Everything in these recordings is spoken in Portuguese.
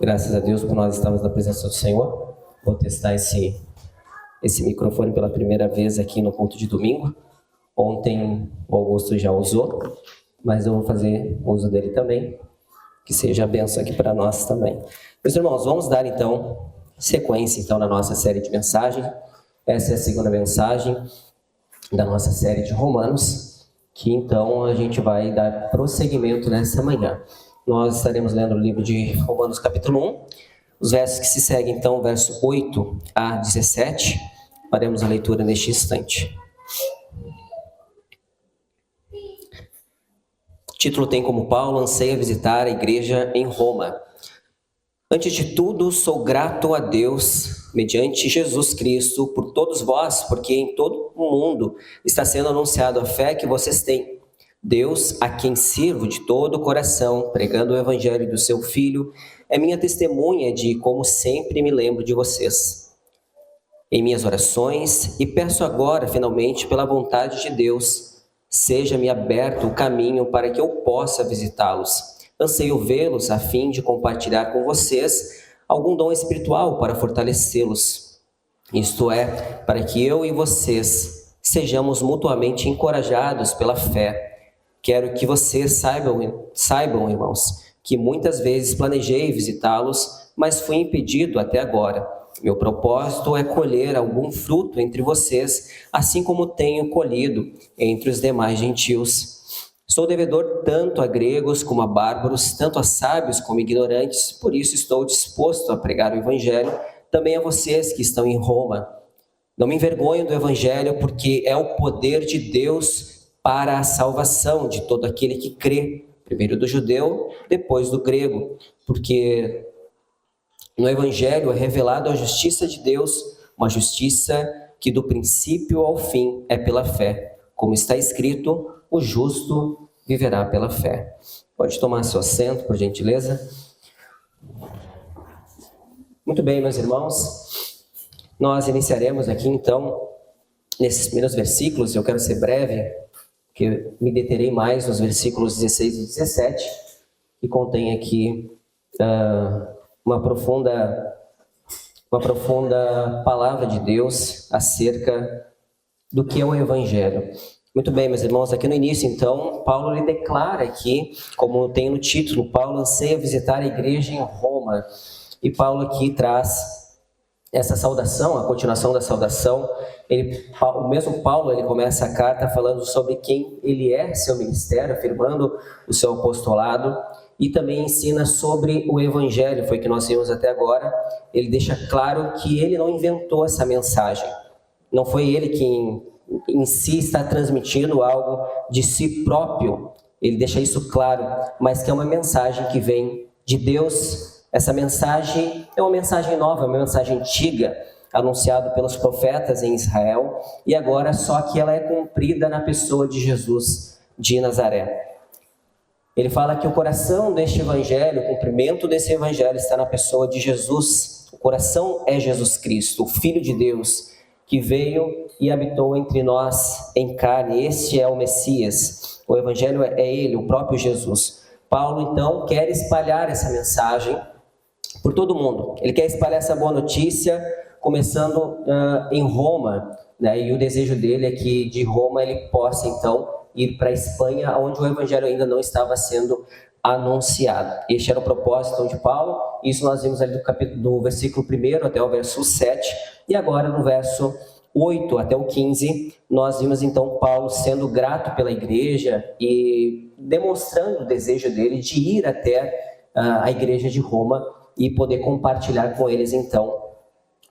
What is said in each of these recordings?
Graças a Deus por nós estarmos na presença do Senhor. Vou testar esse microfone pela primeira vez aqui no culto de domingo. Ontem o Augusto já usou, mas eu vou fazer uso dele também. Que seja a bênção aqui para nós também. Meus irmãos, vamos dar então sequência então na nossa série de mensagem. Essa é a segunda mensagem da nossa série de Romanos, que então a gente vai dar prosseguimento nessa manhã. Nós estaremos lendo o livro de Romanos capítulo 1, os versos que se seguem então, verso 8 a 17, faremos a leitura neste instante. O título tem como Paulo anseia visitar a igreja em Roma. Antes de tudo, sou grato a Deus, mediante Jesus Cristo, por todos vós, porque em todo o mundo está sendo anunciado a fé que vocês têm. Deus, a quem sirvo de todo o coração, pregando o evangelho do seu Filho, é minha testemunha de como sempre me lembro de vocês em minhas orações, e peço agora, finalmente, pela vontade de Deus, seja-me aberto o caminho para que eu possa visitá-los. Anseio vê-los a fim de compartilhar com vocês algum dom espiritual para fortalecê-los. Isto é, para que eu e vocês sejamos mutuamente encorajados pela fé. Quero que vocês saibam, irmãos, que muitas vezes planejei visitá-los, mas fui impedido até agora. Meu propósito é colher algum fruto entre vocês, assim como tenho colhido entre os demais gentios. Sou devedor tanto a gregos como a bárbaros, tanto a sábios como ignorantes, por isso estou disposto a pregar o evangelho também a vocês que estão em Roma. Não me envergonho do evangelho, porque é o poder de Deus para a salvação de todo aquele que crê, primeiro do judeu, depois do grego, porque no evangelho é revelado a justiça de Deus, uma justiça que do princípio ao fim é pela fé. Como está escrito, o justo viverá pela fé. Pode tomar seu assento, por gentileza. Muito bem, meus irmãos. Nós iniciaremos aqui, então, nesses primeiros versículos. Eu quero ser breve, que me deterei mais nos versículos 16 e 17, que contém aqui uma profunda palavra de Deus acerca do que é o Evangelho. Muito bem, meus irmãos, aqui no início, então, Paulo ele declara aqui, como tem no título, Paulo anseia visitar a igreja em Roma. E Paulo aqui traz essa saudação, a continuação da saudação. O mesmo Paulo ele começa a carta falando sobre quem ele é, seu ministério, afirmando o seu apostolado, e também ensina sobre o evangelho, foi o que nós vimos até agora. Ele deixa claro que ele não inventou essa mensagem, não foi ele quem em si está transmitindo algo de si próprio, ele deixa isso claro, mas que é uma mensagem que vem de Deus. Essa mensagem é uma mensagem nova, uma mensagem antiga, anunciada pelos profetas em Israel, e agora só que ela é cumprida na pessoa de Jesus de Nazaré. Ele fala que o coração deste evangelho, o cumprimento desse evangelho está na pessoa de Jesus. O coração é Jesus Cristo, o Filho de Deus, que veio e habitou entre nós em carne. Este é o Messias. O evangelho é ele, o próprio Jesus. Paulo, então, quer espalhar essa mensagem por todo mundo. Ele quer espalhar essa boa notícia, começando em Roma, né? E o desejo dele é que de Roma ele possa, então, ir para a Espanha, onde o evangelho ainda não estava sendo anunciado. Este era o propósito de Paulo. Isso nós vimos ali do versículo 1 até o verso 7, e agora no verso 8 até o 15, nós vimos então Paulo sendo grato pela igreja e demonstrando o desejo dele de ir até a igreja de Roma e poder compartilhar com eles então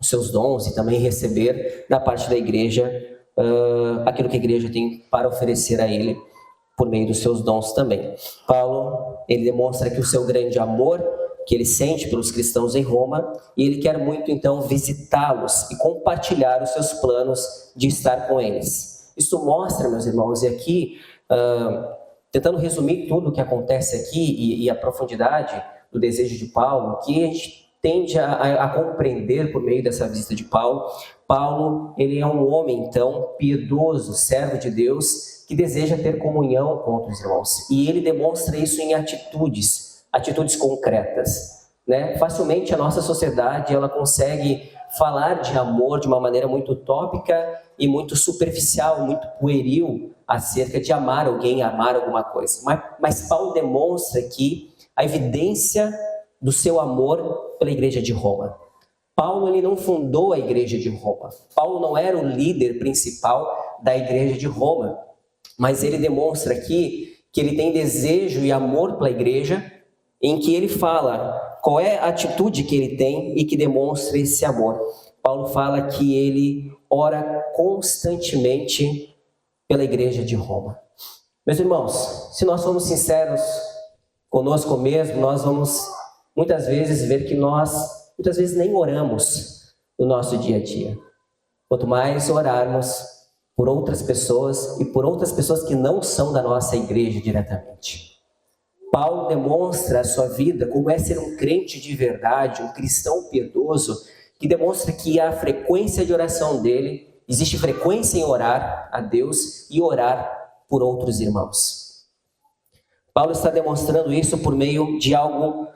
os seus dons e também receber da parte da igreja aquilo que a igreja tem para oferecer a ele por meio dos seus dons também. Paulo, ele demonstra aqui o seu grande amor que ele sente pelos cristãos em Roma, e ele quer muito então visitá-los e compartilhar os seus planos de estar com eles. Isso mostra, meus irmãos, e aqui, tentando resumir tudo o que acontece aqui e a profundidade do desejo de Paulo, que a gente tende a compreender por meio dessa visita de Paulo. Paulo, ele é um homem, então, piedoso, servo de Deus, que deseja ter comunhão com outros irmãos. E ele demonstra isso em atitudes concretas. né? Facilmente a nossa sociedade ela consegue falar de amor de uma maneira muito utópica e muito superficial, muito pueril, acerca de amar alguém, amar alguma coisa. Mas Paulo demonstra aqui a evidência do seu amor pela igreja de Roma. Paulo ele não fundou a igreja de Roma. Paulo não era o líder principal da igreja de Roma. Mas ele demonstra aqui que ele tem desejo e amor pela igreja, em que ele fala qual é a atitude que ele tem e que demonstra esse amor. Paulo fala que ele ora constantemente pela igreja de Roma. Meus irmãos, se nós formos sinceros conosco mesmo, nós vamos muitas vezes ver que nós muitas vezes nem oramos no nosso dia a dia. Quanto mais orarmos por outras pessoas e por outras pessoas que não são da nossa igreja diretamente. Paulo demonstra a sua vida como é ser um crente de verdade, um cristão piedoso, que demonstra que a frequência de oração dele, existe frequência em orar a Deus e orar por outros irmãos. Paulo está demonstrando isso por meio de algo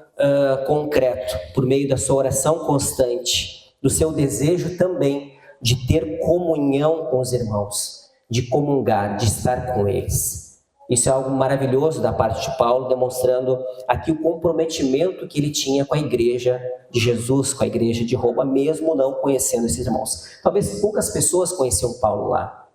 concreto, por meio da sua oração constante, do seu desejo também de ter comunhão com os irmãos, de comungar, de estar com eles. Isso é algo maravilhoso da parte de Paulo, demonstrando aqui o comprometimento que ele tinha com a igreja de Jesus, com a igreja de Roma, mesmo não conhecendo esses irmãos. Talvez poucas pessoas conheciam Paulo lá,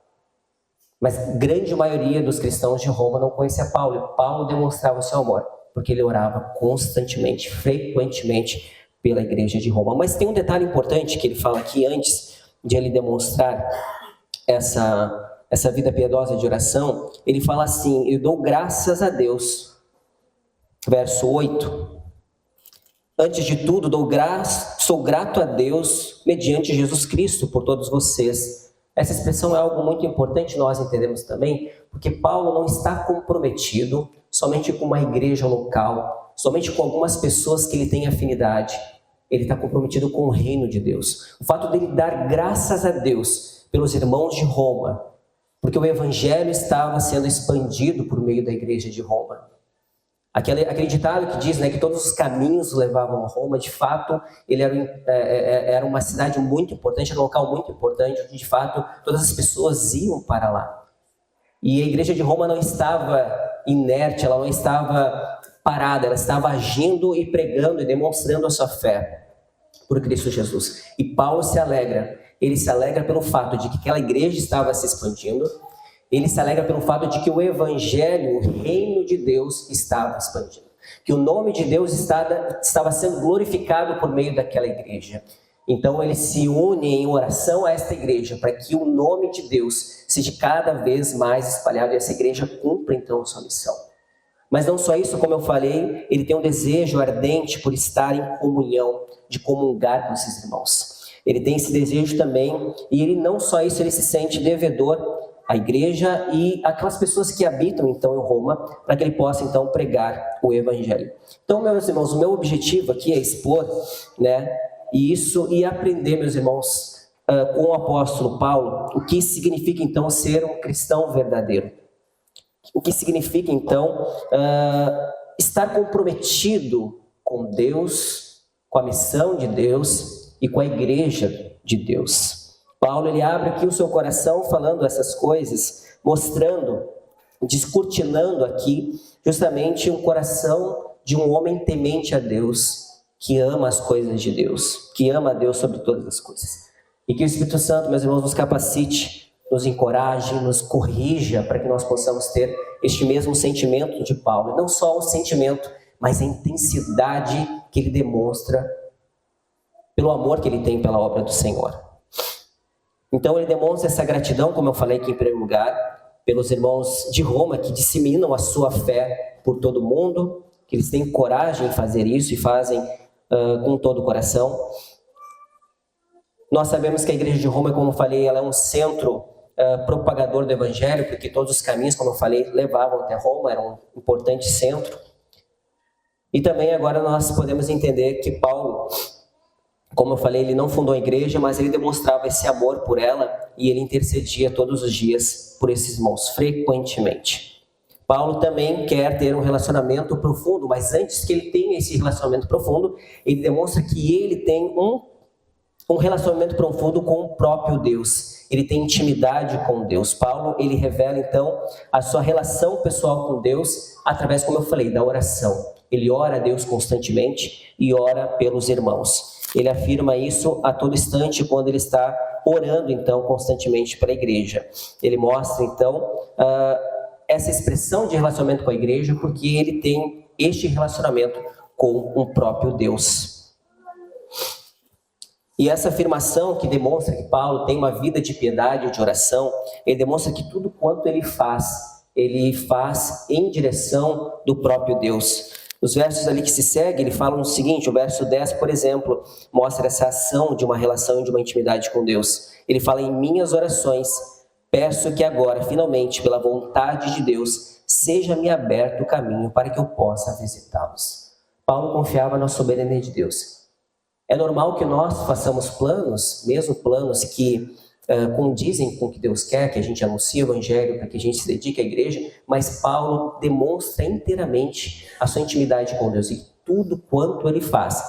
mas a grande maioria dos cristãos de Roma não conhecia Paulo, e Paulo demonstrava o seu amor, porque ele orava constantemente, frequentemente pela igreja de Roma. Mas tem um detalhe importante que ele fala aqui antes de ele demonstrar essa vida piedosa de oração. Ele fala assim: eu dou graças a Deus. Verso 8. Antes de tudo, sou grato a Deus mediante Jesus Cristo por todos vocês. Essa expressão é algo muito importante nós entendemos também, porque Paulo não está comprometido somente com uma igreja local, somente com algumas pessoas que ele tem afinidade. Ele está comprometido com o reino de Deus. O fato dele dar graças a Deus pelos irmãos de Roma, porque o evangelho estava sendo expandido por meio da igreja de Roma. Aquele ditado que diz, né, que todos os caminhos levavam a Roma, de fato, ele era uma cidade muito importante, era um local muito importante, onde de fato todas as pessoas iam para lá. E a igreja de Roma não estava inerte, ela não estava parada, ela estava agindo e pregando e demonstrando a sua fé por Cristo Jesus. E Paulo se alegra. Ele se alegra pelo fato de que aquela igreja estava se expandindo. Ele se alegra pelo fato de que o evangelho, o reino de Deus, estava expandindo. Que o nome de Deus estava sendo glorificado por meio daquela igreja. Então ele se une em oração a esta igreja, para que o nome de Deus seja cada vez mais espalhado e essa igreja cumpra então a sua missão. Mas não só isso, como eu falei, ele tem um desejo ardente por estar em comunhão, de comungar com esses irmãos. Ele tem esse desejo também, e ele não só isso, ele se sente devedor à igreja e aquelas pessoas que habitam então em Roma, para que ele possa então pregar o evangelho. Então, meus irmãos, o meu objetivo aqui é expor, né, e aprender, meus irmãos, com o apóstolo Paulo, o que significa então ser um cristão verdadeiro. O que significa então estar comprometido com Deus, com a missão de Deus e com a igreja de Deus. Paulo ele abre aqui o seu coração falando essas coisas, mostrando, descortinando aqui justamente um coração de um homem temente a Deus, que ama as coisas de Deus, que ama a Deus sobre todas as coisas. E que o Espírito Santo, meus irmãos, nos capacite, nos encoraje, nos corrija, para que nós possamos ter este mesmo sentimento de Paulo. E não só o sentimento, mas a intensidade que ele demonstra pelo amor que ele tem pela obra do Senhor. Então ele demonstra essa gratidão, como eu falei aqui em primeiro lugar, pelos irmãos de Roma que disseminam a sua fé por todo mundo, que eles têm coragem em fazer isso e fazem com todo o coração. Nós sabemos que a igreja de Roma, como eu falei, ela é um centro propagador do evangelho, porque todos os caminhos, como eu falei, levavam até Roma, era um importante centro. E também agora nós podemos entender que Paulo, como eu falei, ele não fundou a igreja, mas ele demonstrava esse amor por ela e ele intercedia todos os dias por esses irmãos, frequentemente. Paulo também quer ter um relacionamento profundo, mas antes que ele tenha esse relacionamento profundo, ele demonstra que ele tem um relacionamento profundo com o próprio Deus. Ele tem intimidade com Deus. Paulo, ele revela então a sua relação pessoal com Deus através, como eu falei, da oração. Ele ora a Deus constantemente e ora pelos irmãos. Ele afirma isso a todo instante quando ele está orando então constantemente para a igreja. Ele mostra então essa expressão de relacionamento com a igreja porque ele tem este relacionamento com o próprio Deus. E essa afirmação que demonstra que Paulo tem uma vida de piedade e de oração, ele demonstra que tudo quanto ele faz em direção do próprio Deus. Os versos ali que se seguem, ele fala o seguinte, o verso 10, por exemplo, mostra essa ação de uma relação e de uma intimidade com Deus. Ele fala, em minhas orações, peço que agora, finalmente, pela vontade de Deus, seja-me aberto o caminho para que eu possa visitá-los. Paulo confiava na soberania de Deus. É normal que nós façamos planos, mesmo planos que condizem com o que Deus quer, que a gente anuncie o Evangelho, para que a gente se dedique à igreja, mas Paulo demonstra inteiramente a sua intimidade com Deus e tudo quanto ele faz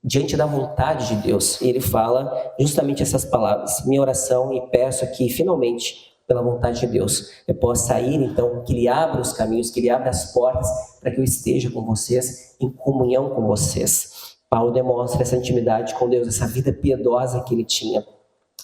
diante da vontade de Deus. E ele fala justamente essas palavras, minha oração e peço que finalmente, pela vontade de Deus, eu possa sair então, que Ele abra os caminhos, que Ele abra as portas para que eu esteja com vocês, em comunhão com vocês. Paulo demonstra essa intimidade com Deus, essa vida piedosa que ele tinha.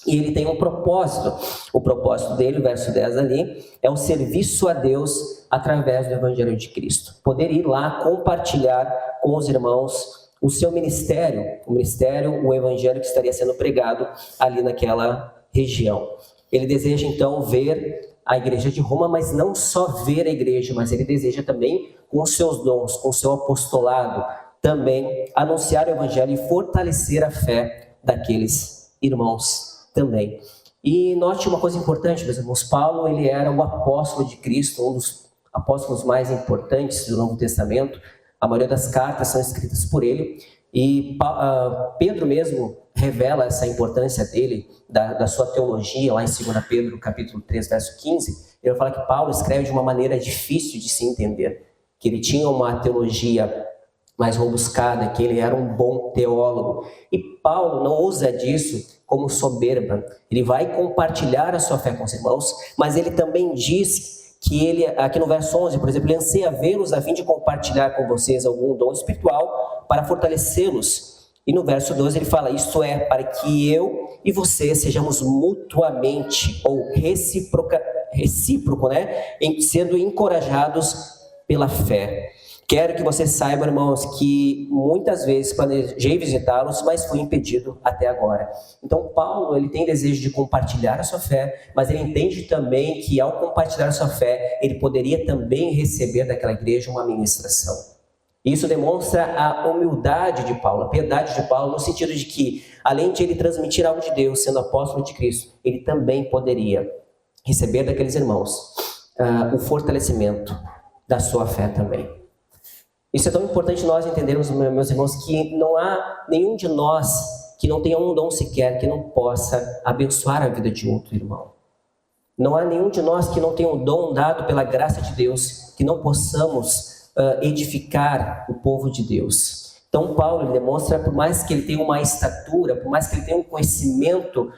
E ele tem um propósito. O propósito dele, o verso 10 ali, é o serviço a Deus através do Evangelho de Cristo. Poder ir lá compartilhar com os irmãos o seu ministério, o Evangelho que estaria sendo pregado ali naquela região. Ele deseja então ver a igreja de Roma, mas não só ver a igreja, mas ele deseja também, com os seus dons, com o seu apostolado, também anunciar o Evangelho e fortalecer a fé daqueles irmãos também. E note uma coisa importante, meus irmãos, Paulo, ele era o apóstolo de Cristo, um dos apóstolos mais importantes do Novo Testamento. A maioria das cartas são escritas por ele, e Pedro mesmo revela essa importância dele, da sua teologia, lá em 2 Pedro, capítulo 3, verso 15. Ele fala que Paulo escreve de uma maneira difícil de se entender, que ele tinha uma teologia mais robuscada, que ele era um bom teólogo. E Paulo não usa disso como soberba. Ele vai compartilhar a sua fé com os irmãos, mas ele também diz que ele, aqui no verso 11, por exemplo, ele anseia vê-los a fim de compartilhar com vocês algum dom espiritual para fortalecê-los. E no verso 12 ele fala, isto é, para que eu e você sejamos mutuamente, ou recíproco, sendo encorajados pela fé. Quero que você saiba, irmãos, que muitas vezes planejei visitá-los, mas fui impedido até agora. Então, Paulo, ele tem desejo de compartilhar a sua fé, mas ele entende também que ao compartilhar a sua fé, ele poderia também receber daquela igreja uma ministração. Isso demonstra a humildade de Paulo, a piedade de Paulo, no sentido de que, além de ele transmitir algo de Deus, sendo apóstolo de Cristo, ele também poderia receber daqueles irmãos o fortalecimento da sua fé também. Isso é tão importante nós entendermos, meus irmãos, que não há nenhum de nós que não tenha um dom sequer que não possa abençoar a vida de outro irmão. Não há nenhum de nós que não tenha um dom dado pela graça de Deus, que não possamos edificar o povo de Deus. Então Paulo ele demonstra, por mais que ele tenha uma estatura, por mais que ele tenha um conhecimento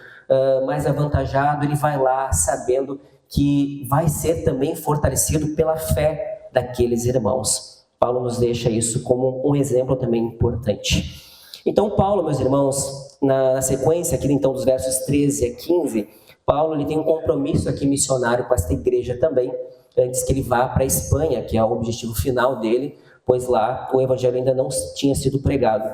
mais avantajado, ele vai lá sabendo que vai ser também fortalecido pela fé daqueles irmãos. Paulo nos deixa isso como um exemplo também importante. Então Paulo, meus irmãos, na sequência aqui então dos versos 13 a 15, Paulo ele tem um compromisso aqui missionário com esta igreja também, antes que ele vá para a Espanha, que é o objetivo final dele, pois lá o evangelho ainda não tinha sido pregado.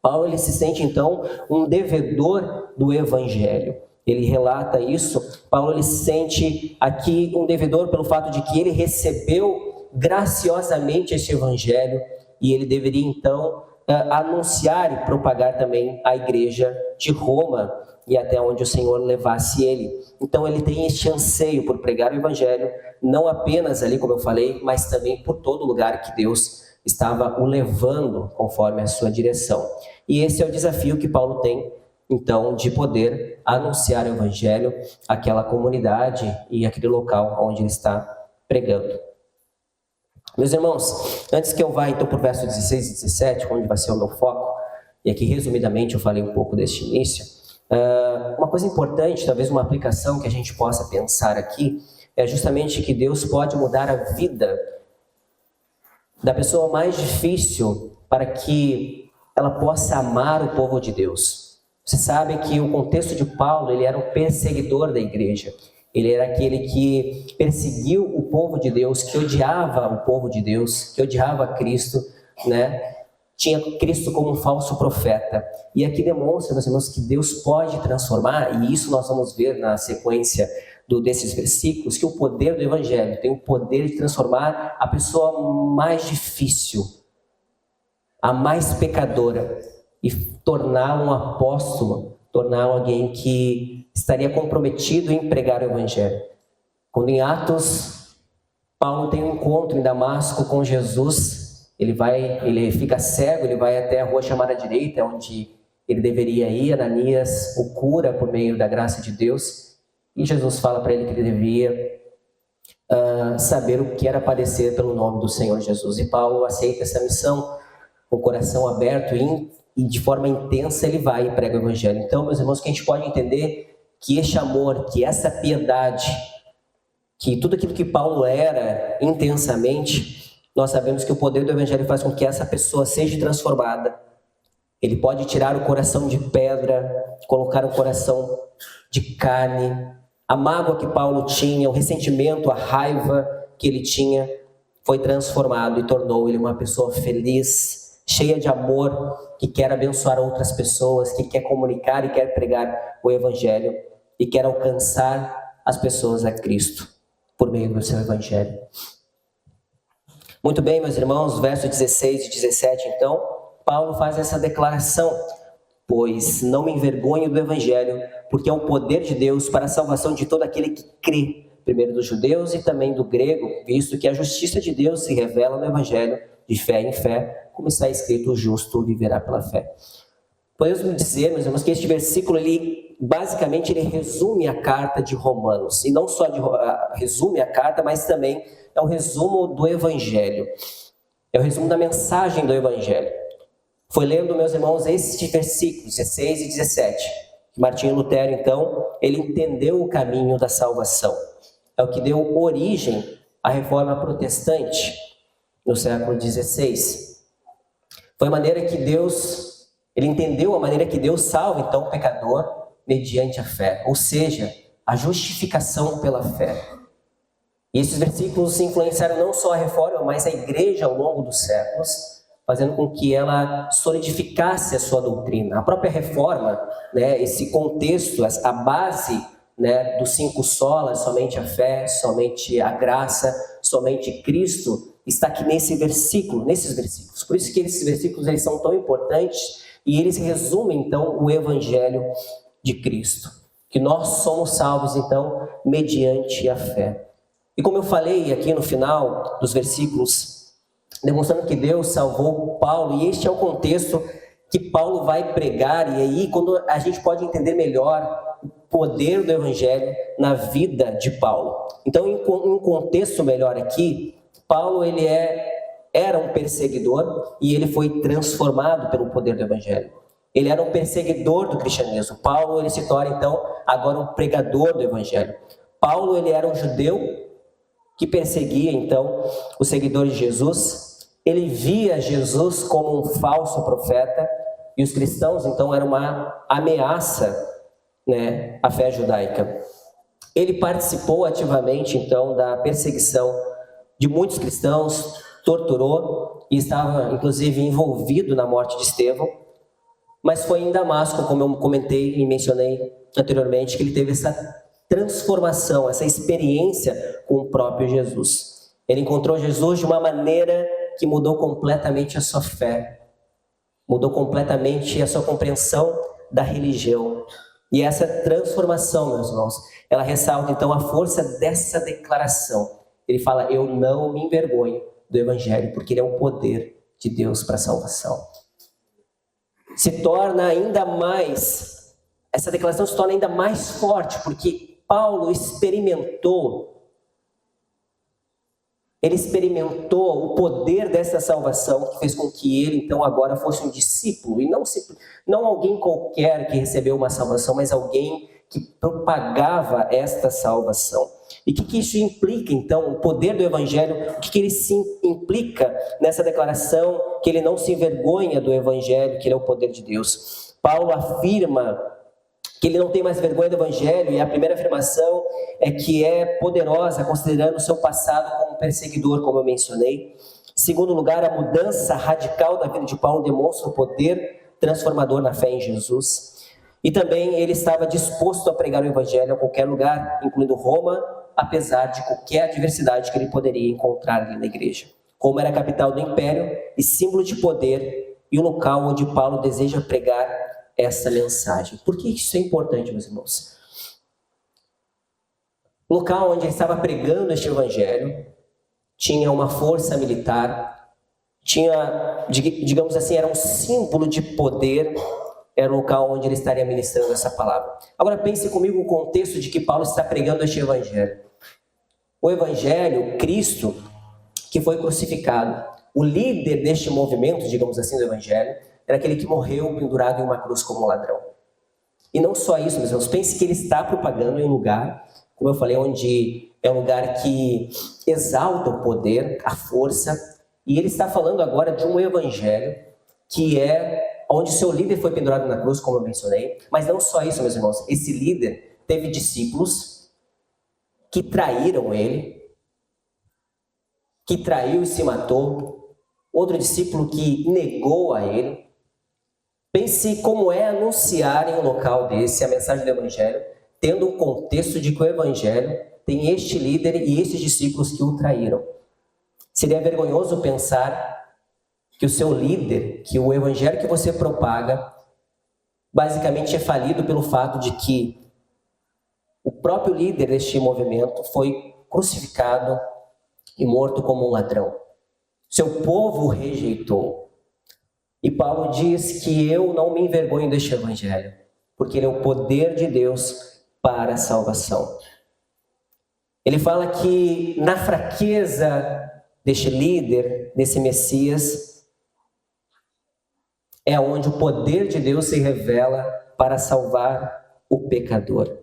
Paulo ele se sente então um devedor do evangelho. Ele relata isso. Paulo ele se sente aqui um devedor pelo fato de que ele recebeu graciosamente este evangelho e ele deveria então anunciar e propagar também a igreja de Roma e até onde o Senhor levasse ele. Então ele tem este anseio por pregar o evangelho, não apenas ali, como eu falei, mas também por todo lugar que Deus estava o levando conforme a sua direção. E esse é o desafio que Paulo tem, então, de poder anunciar o evangelho àquela comunidade e aquele local onde ele está pregando. Meus irmãos, antes que eu vá então para o verso 16 e 17, onde vai ser o meu foco, e aqui resumidamente eu falei um pouco deste início, uma coisa importante, talvez uma aplicação que a gente possa pensar aqui, é justamente que Deus pode mudar a vida da pessoa mais difícil para que ela possa amar o povo de Deus. Você sabe que o contexto de Paulo, ele era um perseguidor da igreja. Ele era aquele que perseguiu o povo de Deus, que odiava o povo de Deus, que odiava Cristo, né? Tinha Cristo como um falso profeta. E aqui demonstra, meus irmãos, que Deus pode transformar, e isso nós vamos ver na sequência desses versículos, que o poder do Evangelho tem o poder de transformar a pessoa mais difícil, a mais pecadora, e torná-lo um apóstolo, torná-lo alguém que estaria comprometido em pregar o Evangelho. Quando em Atos, Paulo tem um encontro em Damasco com Jesus, ele fica cego, ele vai até a rua chamada direita, onde ele deveria ir. Ananias o cura por meio da graça de Deus, e Jesus fala para ele que ele devia saber o que era padecer pelo nome do Senhor Jesus. E Paulo aceita essa missão com o coração aberto e de forma intensa ele vai e prega o Evangelho. Então, meus irmãos, que a gente pode entender que este amor, que essa piedade, que tudo aquilo que Paulo era intensamente, nós sabemos que o poder do Evangelho faz com que essa pessoa seja transformada. Ele pode tirar o coração de pedra, colocar um coração de carne. A mágoa que Paulo tinha, o ressentimento, a raiva que ele tinha, foi transformado e tornou ele uma pessoa feliz, cheia de amor, que quer abençoar outras pessoas, que quer comunicar e quer pregar o Evangelho e quer alcançar as pessoas a Cristo por meio do seu Evangelho. Muito bem, meus irmãos, versos 16 e 17, então, Paulo faz essa declaração: pois não me envergonho do Evangelho, porque é o poder de Deus para a salvação de todo aquele que crê, primeiro dos judeus e também do grego, visto que a justiça de Deus se revela no Evangelho, de fé em fé, como está escrito: o justo viverá pela fé. Podemos dizer, meus irmãos, que este versículo, basicamente, ele resume a carta de Romanos, e não só resume a carta, mas também é o resumo do Evangelho, é o resumo da mensagem do Evangelho. Foi lendo, meus irmãos, estes versículos 16 e 17, que Martinho Lutero, então, ele entendeu o caminho da salvação. É o que deu origem à reforma protestante no século XVI. Foi a maneira que ele entendeu a maneira que Deus salva, então, o pecador mediante a fé, ou seja, a justificação pela fé. E esses versículos influenciaram não só a reforma, mas a igreja ao longo dos séculos, fazendo com que ela solidificasse a sua doutrina. A própria reforma, esse contexto, a base, dos 5 solas, somente a fé, somente a graça, somente Cristo, está aqui nesses versículos. Por isso que esses versículos eles são tão importantes e eles resumem, então, o Evangelho de Cristo. Que nós somos salvos, então, mediante a fé. E como eu falei aqui no final dos versículos, demonstrando que Deus salvou Paulo, e este é o contexto que Paulo vai pregar, e aí quando a gente pode entender melhor o poder do Evangelho na vida de Paulo. Então, em um contexto melhor aqui, Paulo ele era um perseguidor e ele foi transformado pelo poder do Evangelho. Ele era um perseguidor do cristianismo. Paulo ele se torna, então, agora um pregador do Evangelho. Paulo ele era um judeu que perseguia, então, os seguidores de Jesus. Ele via Jesus como um falso profeta e os cristãos, então, eram uma ameaça, à fé judaica. Ele participou ativamente, então, da perseguição de muitos cristãos, torturou e estava, inclusive, envolvido na morte de Estevão. Mas foi em Damasco, como eu comentei e mencionei anteriormente, que ele teve essa transformação, essa experiência com o próprio Jesus. Ele encontrou Jesus de uma maneira que mudou completamente a sua fé, mudou completamente a sua compreensão da religião. E essa transformação, meus irmãos, ela ressalta então a força dessa declaração. Ele fala: eu não me envergonho do Evangelho, porque ele é o poder de Deus para a salvação. Se torna ainda mais, essa declaração se torna ainda mais forte, porque Paulo experimentou ele experimentou o poder dessa salvação, que fez com que ele, então, agora fosse um discípulo, e não alguém qualquer que recebeu uma salvação, mas alguém que propagava esta salvação. E o que isso implica, então, o poder do Evangelho, o que ele se implica nessa declaração que ele não se envergonha do Evangelho, que ele é o poder de Deus. Paulo afirma que ele não tem mais vergonha do Evangelho, e a primeira afirmação é que é poderosa, considerando o seu passado como perseguidor, como eu mencionei. Em segundo lugar, a mudança radical da vida de Paulo demonstra o poder transformador na fé em Jesus. E também ele estava disposto a pregar o Evangelho a qualquer lugar, incluindo Roma, apesar de qualquer adversidade que ele poderia encontrar ali na igreja. Roma era a capital do império e símbolo de poder, e o local onde Paulo deseja pregar essa mensagem. Por que isso é importante, meus irmãos? O local onde ele estava pregando este evangelho tinha uma força militar, tinha, digamos assim, era um símbolo de poder, era o local onde ele estaria ministrando essa palavra. Agora pense comigo o contexto de que Paulo está pregando este evangelho. O evangelho, Cristo, que foi crucificado, o líder deste movimento, digamos assim, do evangelho, era aquele que morreu pendurado em uma cruz como um ladrão. E não só isso, meus irmãos, pense que ele está propagando em um lugar, como eu falei, onde é um lugar que exalta o poder, a força, e ele está falando agora de um evangelho que é onde seu líder foi pendurado na cruz, como eu mencionei. Mas não só isso, meus irmãos, esse líder teve discípulos que traíram ele, que traiu e se matou, outro discípulo que negou a ele. Pense como é anunciar em um local desse a mensagem do Evangelho, tendo o contexto de que o Evangelho tem este líder e esses discípulos que o traíram. Seria vergonhoso pensar que o seu líder, que o Evangelho que você propaga, basicamente é falido pelo fato de que o próprio líder deste movimento foi crucificado e morto como um ladrão. Seu povo o rejeitou. E Paulo diz que eu não me envergonho deste evangelho, porque ele é o poder de Deus para a salvação. Ele fala que na fraqueza deste líder, desse Messias, é onde o poder de Deus se revela para salvar o pecador.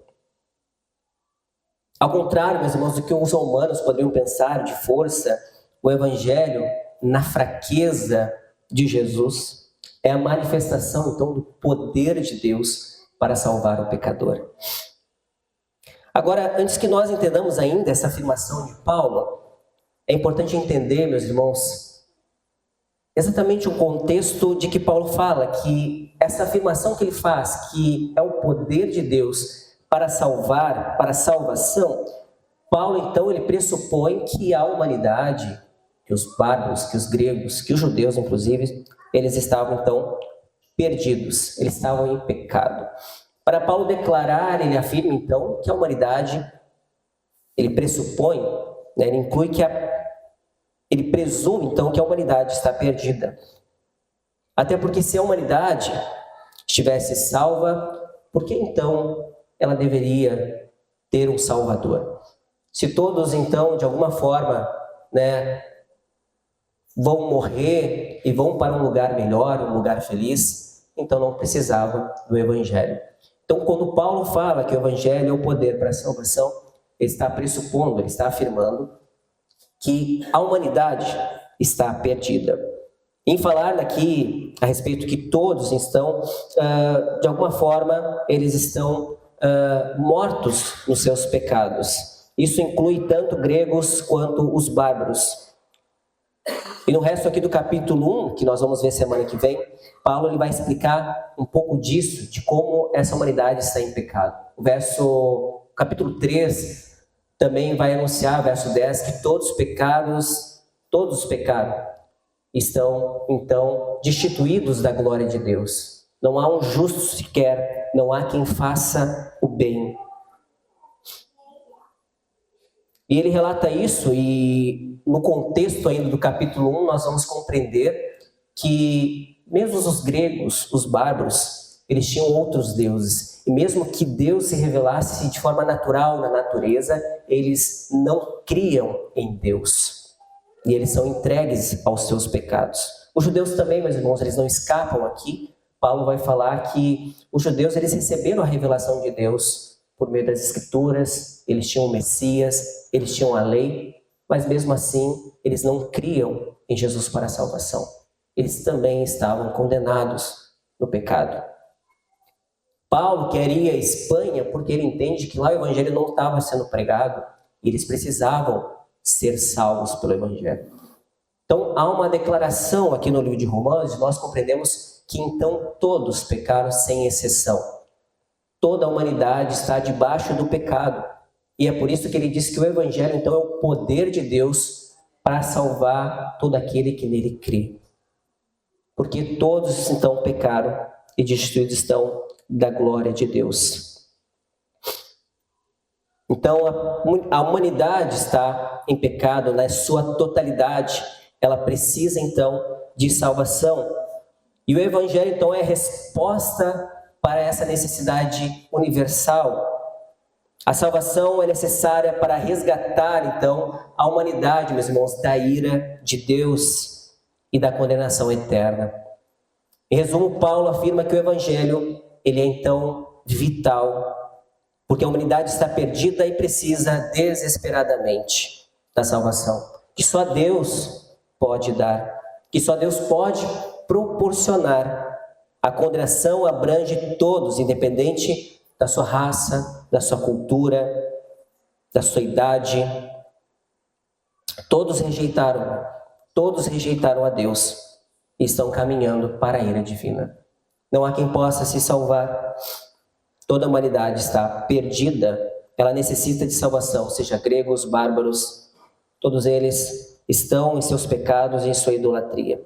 Ao contrário, meus irmãos, do que os humanos poderiam pensar de força, o evangelho, na fraqueza de Jesus, é a manifestação, então, do poder de Deus para salvar o pecador. Agora, antes que nós entendamos ainda essa afirmação de Paulo, é importante entender, meus irmãos, exatamente o contexto de que Paulo fala, que essa afirmação que ele faz, que é o poder de Deus para salvar, para a salvação, Paulo, então, ele pressupõe que a humanidade, que os bárbaros, que os gregos, que os judeus, inclusive, eles estavam, então, perdidos, eles estavam em pecado. Para Paulo declarar, ele afirma, então, que a humanidade, ele pressupõe, né, ele inclui que ele presume, então, que a humanidade está perdida. Até porque se a humanidade estivesse salva, por que, então, ela deveria ter um Salvador? Se todos, então, de alguma forma, né, vão morrer e vão para um lugar melhor, um lugar feliz, então não precisava do Evangelho. Então, quando Paulo fala que o Evangelho é o poder para a salvação, ele está pressupondo, ele está afirmando que a humanidade está perdida. Em falar aqui a respeito que todos estão, de alguma forma, eles estão mortos nos seus pecados. Isso inclui tanto gregos quanto os bárbaros. E no resto aqui do capítulo 1, que nós vamos ver semana que vem, Paulo ele vai explicar um pouco disso, de como essa humanidade está em pecado. O capítulo 3 também vai anunciar, verso 10, que todos os pecados estão, então, destituídos da glória de Deus. Não há um justo sequer, não há quem faça o bem. E ele relata isso, e no contexto ainda do capítulo 1, nós vamos compreender que mesmo os gregos, os bárbaros, eles tinham outros deuses. E mesmo que Deus se revelasse de forma natural na natureza, eles não criam em Deus. e eles são entregues aos seus pecados. Os judeus também, meus irmãos, eles não escapam aqui. Paulo vai falar que os judeus, eles receberam a revelação de Deus por meio das Escrituras, eles tinham o Messias, eles tinham a lei, mas mesmo assim, eles não criam em Jesus para a salvação. Eles também estavam condenados no pecado. Paulo quer ir à Espanha porque ele entende que lá o Evangelho não estava sendo pregado e eles precisavam ser salvos pelo Evangelho. Então, há uma declaração aqui no livro de Romanos, e nós compreendemos que então todos pecaram sem exceção. Toda a humanidade está debaixo do pecado. E é por isso que ele diz que o Evangelho, então, é o poder de Deus para salvar todo aquele que nele crê. Porque todos, então, pecaram e destituídos estão da glória de Deus. Então, a humanidade está em pecado na sua totalidade. Ela precisa, então, de salvação. E o Evangelho, então, é a resposta para essa necessidade universal. A salvação é necessária para resgatar, então, a humanidade, meus irmãos, da ira de Deus e da condenação eterna. Em resumo, Paulo afirma que o Evangelho, ele é, então, vital, porque a humanidade está perdida e precisa desesperadamente da salvação, que só Deus pode dar, que só Deus pode proporcionar. A condenação abrange todos, independente da sua raça, da sua cultura, da sua idade. Todos rejeitaram a Deus e estão caminhando para a ira divina. Não há quem possa se salvar. Toda a humanidade está perdida, ela necessita de salvação, seja gregos, bárbaros, todos eles estão em seus pecados e em sua idolatria.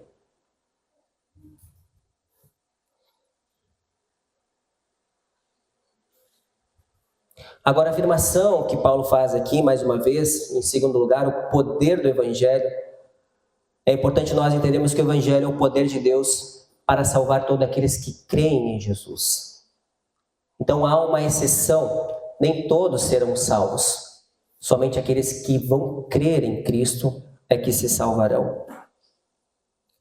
Agora, a afirmação que Paulo faz aqui, mais uma vez, em segundo lugar, o poder do Evangelho. É importante nós entendermos que o Evangelho é o poder de Deus para salvar todos aqueles que creem em Jesus. Então há uma exceção, nem todos serão salvos. Somente aqueles que vão crer em Cristo é que se salvarão.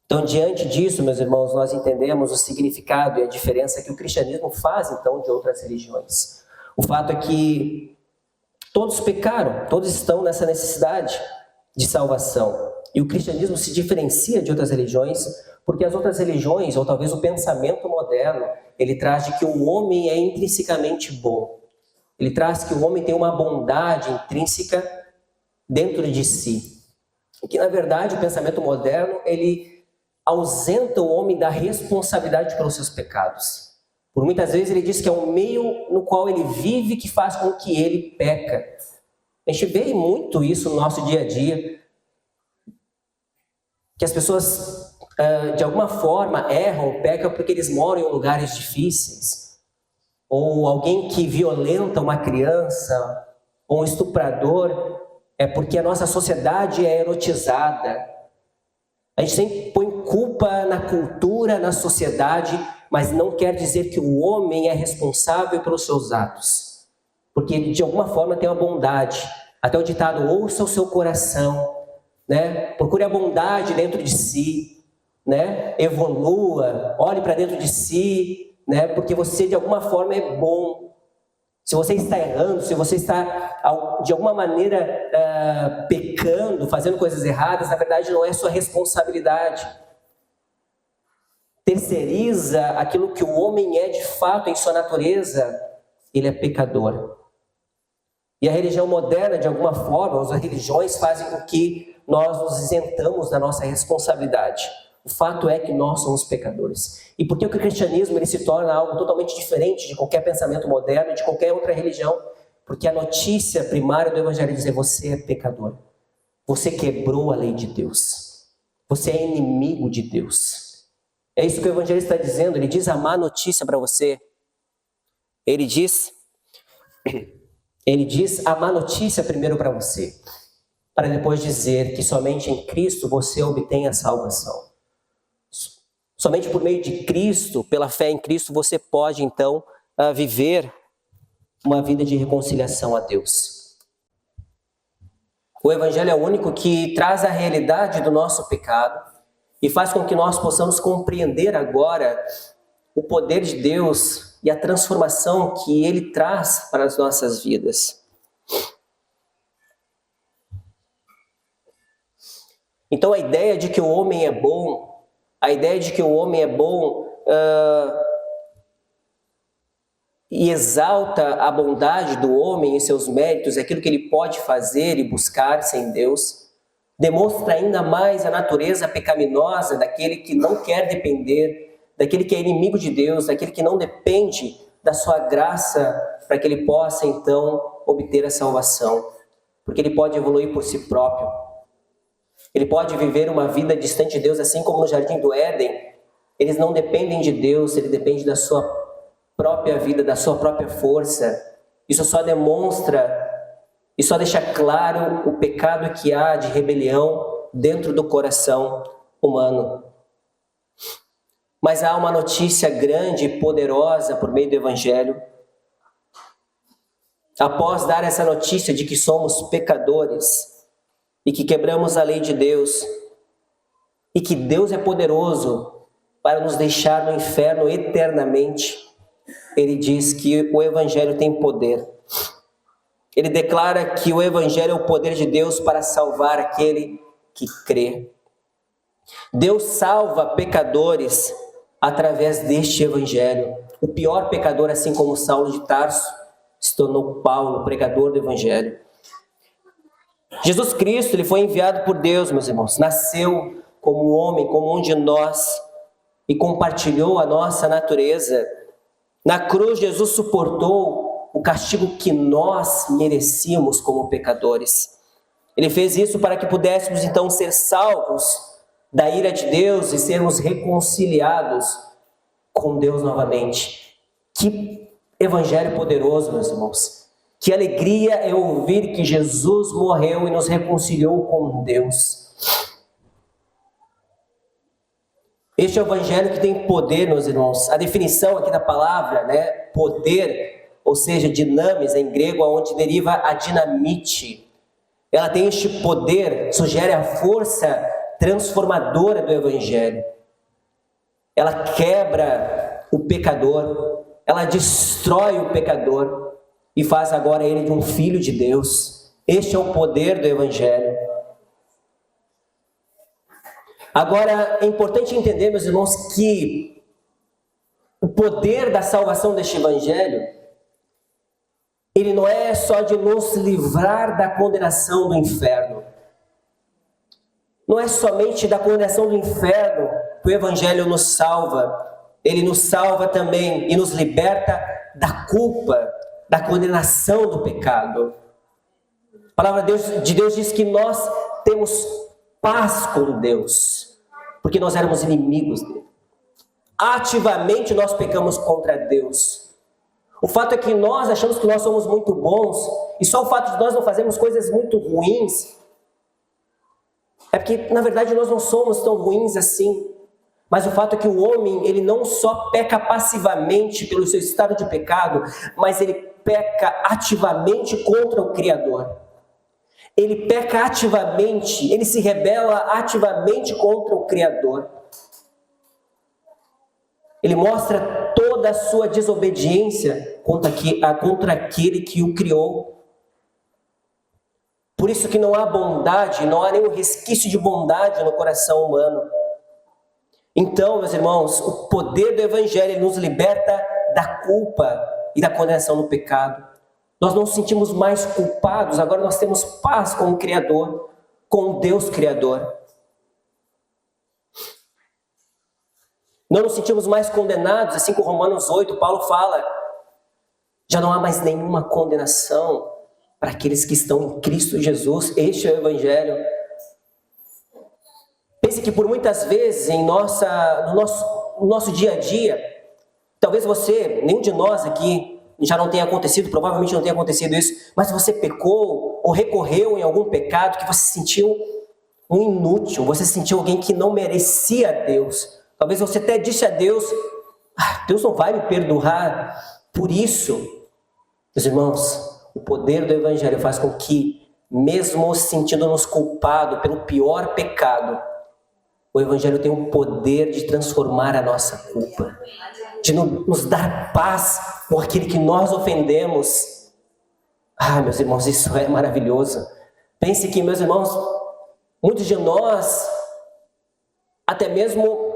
Então, diante disso, meus irmãos, nós entendemos o significado e a diferença que o cristianismo faz, então, de outras religiões. O fato é que todos pecaram, todos estão nessa necessidade de salvação. E o cristianismo se diferencia de outras religiões, porque as outras religiões, ou talvez o pensamento moderno, ele traz de que o homem é intrinsecamente bom. Ele traz que o homem tem uma bondade intrínseca dentro de si. E que, na verdade, o pensamento moderno, ele ausenta o homem da responsabilidade pelos seus pecados. Por muitas vezes ele diz que é o meio no qual ele vive que faz com que ele peca. A gente vê muito isso no nosso dia a dia, que as pessoas, de alguma forma, erram, pecam porque eles moram em lugares difíceis. Ou alguém que violenta uma criança, ou um estuprador, é porque a nossa sociedade é erotizada. A gente sempre põe culpa na cultura, na sociedade, mas não quer dizer que o homem é responsável pelos seus atos. Porque, de alguma forma, tem uma bondade. Até o ditado, ouça o seu coração, né? Procure a bondade dentro de si, né? Evolua, olhe para dentro de si, né? Porque você, de alguma forma, é bom. Se você está errando, se você está, de alguma maneira, pecando, fazendo coisas erradas, na verdade, não é sua responsabilidade. Terceiriza aquilo que o homem é de fato em sua natureza, ele é pecador. E a religião moderna, de alguma forma, as religiões fazem com que nós nos isentamos da nossa responsabilidade. O fato é que nós somos pecadores. E por que o cristianismo ele se torna algo totalmente diferente de qualquer pensamento moderno, de qualquer outra religião? Porque a notícia primária do Evangelho é dizer: você é pecador. Você quebrou a lei de Deus. Você é inimigo de Deus. É isso que o Evangelho está dizendo. Ele diz a má notícia para você. Ele diz a má notícia primeiro para você, para depois dizer que somente em Cristo você obtém a salvação. Somente por meio de Cristo, pela fé em Cristo, você pode então viver uma vida de reconciliação a Deus. O Evangelho é o único que traz a realidade do nosso pecado e faz com que nós possamos compreender agora o poder de Deus e a transformação que Ele traz para as nossas vidas. Então a ideia de que o homem é bom, e exalta a bondade do homem e seus méritos, aquilo que ele pode fazer e buscar sem Deus, demonstra ainda mais a natureza pecaminosa daquele que não quer depender, daquele que é inimigo de Deus, daquele que não depende da sua graça para que ele possa então obter a salvação, porque ele pode evoluir por si próprio. Ele pode viver uma vida distante de Deus, assim como no Jardim do Éden. Eles não dependem de Deus, ele depende da sua própria vida, da sua própria força. Isso só demonstra e só deixa claro o pecado que há de rebelião dentro do coração humano. Mas há uma notícia grande e poderosa por meio do Evangelho. Após dar essa notícia de que somos pecadores e que quebramos a lei de Deus, e que Deus é poderoso para nos deixar no inferno eternamente, ele diz que o Evangelho tem poder. Ele declara que o Evangelho é o poder de Deus para salvar aquele que crê. Deus salva pecadores através deste Evangelho. O pior pecador, assim como Saulo de Tarso, se tornou Paulo, pregador do Evangelho. Jesus Cristo, ele foi enviado por Deus, meus irmãos. Nasceu como um homem, como um de nós, e compartilhou a nossa natureza. Na cruz, Jesus suportou o castigo que nós merecíamos como pecadores. Ele fez isso para que pudéssemos então ser salvos da ira de Deus e sermos reconciliados com Deus novamente. Que evangelho poderoso, meus irmãos. Que alegria é ouvir que Jesus morreu e nos reconciliou com Deus. Este é o evangelho que tem poder, meus irmãos. A definição aqui da palavra, poder, ou seja, dinamis em grego, onde deriva a dinamite. Ela tem este poder, sugere a força transformadora do evangelho. Ela quebra o pecador, ela destrói o pecador e faz agora ele de um filho de Deus. Este é o poder do evangelho. Agora, é importante entender, meus irmãos, que o poder da salvação deste evangelho, ele não é só de nos livrar da condenação do inferno. Não é somente da condenação do inferno que o evangelho nos salva. Ele nos salva também e nos liberta da culpa, da condenação do pecado. A palavra de Deus diz que nós temos paz com Deus, porque nós éramos inimigos dele. Ativamente nós pecamos contra Deus. O fato é que nós achamos que nós somos muito bons, e só o fato de nós não fazermos coisas muito ruins, é porque na verdade nós não somos tão ruins assim. Mas o fato é que o homem, ele não só peca passivamente pelo seu estado de pecado, mas ele peca ativamente contra o Criador. Ele peca ativamente, ele se rebela ativamente contra o Criador. Ele mostra toda a sua desobediência contra aquele que o criou. Por isso que não há bondade, não há nenhum resquício de bondade no coração humano. Então, meus irmãos, o poder do Evangelho nos liberta da culpa e da condenação no pecado. Nós não nos sentimos mais culpados, agora nós temos paz com o Criador, com Deus Criador. Não nos sentimos mais condenados, assim como Romanos 8, Paulo fala, já não há mais nenhuma condenação para aqueles que estão em Cristo Jesus. Este é o Evangelho. Pense que por muitas vezes no nosso dia a dia, talvez você, nenhum de nós aqui, já não tenha acontecido, provavelmente não tenha acontecido isso, mas você pecou ou recorreu em algum pecado que você se sentiu um inútil, você se sentiu alguém que não merecia Deus. Talvez você até disse a Deus, Deus não vai me perdoar por isso. Meus irmãos, o poder do Evangelho faz com que mesmo sentindo-nos culpados pelo pior pecado, o Evangelho tem o poder de transformar a nossa culpa, de nos dar paz com aquele que nós ofendemos. Meus irmãos, isso é maravilhoso. Pense que, meus irmãos, muitos de nós até mesmo